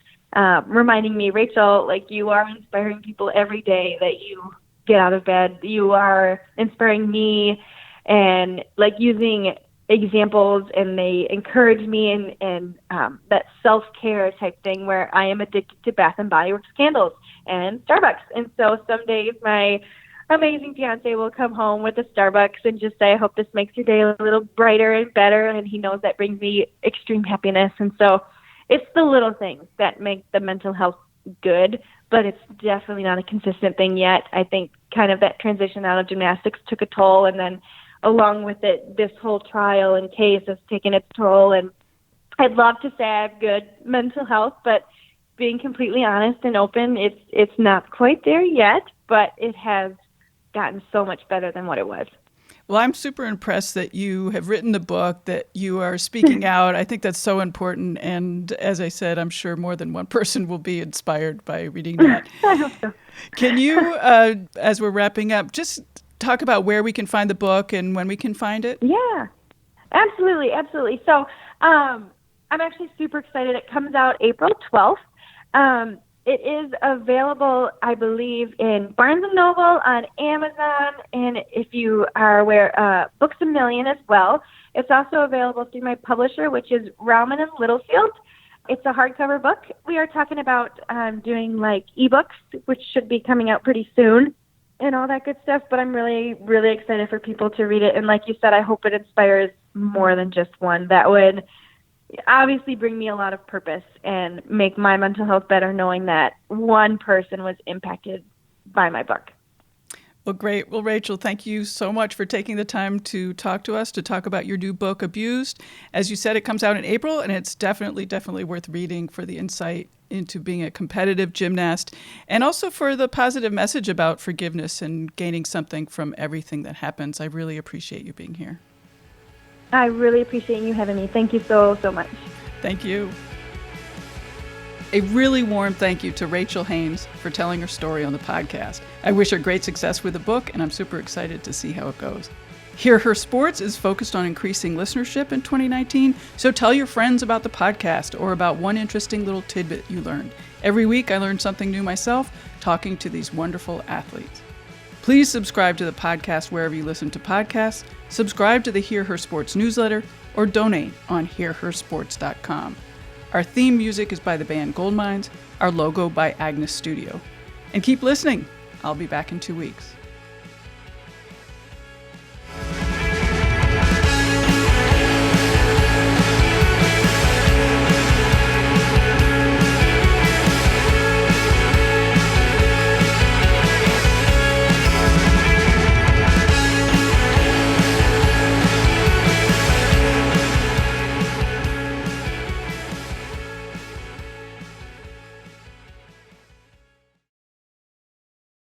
[SPEAKER 2] reminding me, Rachel, like, you are inspiring people every day that you get out of bed. You are inspiring me, and like using examples, and they encourage me, and that self-care type thing where I am addicted to Bath and Body Works candles and Starbucks. And so some days my amazing fiance will come home with a Starbucks and just say, I hope this makes your day a little brighter and better. And he knows that brings me extreme happiness. And so it's the little things that make the mental health good, but it's definitely not a consistent thing yet. I think kind of that transition out of gymnastics took a toll, and then along with it, this whole trial and case has taken its toll. And I'd love to say I have good mental health, but being completely honest and open, it's not quite there yet, but it has gotten so much better than what it was.
[SPEAKER 1] Well, I'm super impressed that you have written the book, that you are speaking out. I think that's so important. And as I said, I'm sure more than one person will be inspired by reading that.
[SPEAKER 2] I hope so.
[SPEAKER 1] Can you, as we're wrapping up, just talk about where we can find the book and when we can find it?
[SPEAKER 2] Yeah, absolutely. So I'm actually super excited. It comes out April 12th. It is available, I believe, in Barnes & Noble, on Amazon, and if you are aware, Books A Million as well. It's also available through my publisher, which is Rauman and Littlefield. It's a hardcover book. We are talking about doing like ebooks, which should be coming out pretty soon, and all that good stuff, but I'm really, really excited for people to read it. And like you said, I hope it inspires more than just one. That would obviously bring me a lot of purpose and make my mental health better, knowing that one person was impacted by my book.
[SPEAKER 1] Well, great. Well, Rachel, thank you so much for taking the time to talk to us, to talk about your new book, Abused. As you said, it comes out in April, and it's definitely worth reading for the insight into being a competitive gymnast, and also for the positive message about forgiveness and gaining something from everything that happens. I really appreciate you being here.
[SPEAKER 2] I really appreciate you having me. Thank you so much.
[SPEAKER 1] Thank you. A really warm thank you to Rachel Haines for telling her story on the podcast. I wish her great success with the book, and I'm super excited to see how it goes. Hear Her Sports is focused on increasing listenership in 2019, so tell your friends about the podcast or about one interesting little tidbit you learned. Every week I learn something new myself, talking to these wonderful athletes. Please subscribe to the podcast wherever you listen to podcasts, subscribe to the Hear Her Sports newsletter, or donate on hearhersports.com. Our theme music is by the band Goldmines, our logo by Agnes Studio. And keep listening. I'll be back in 2 weeks.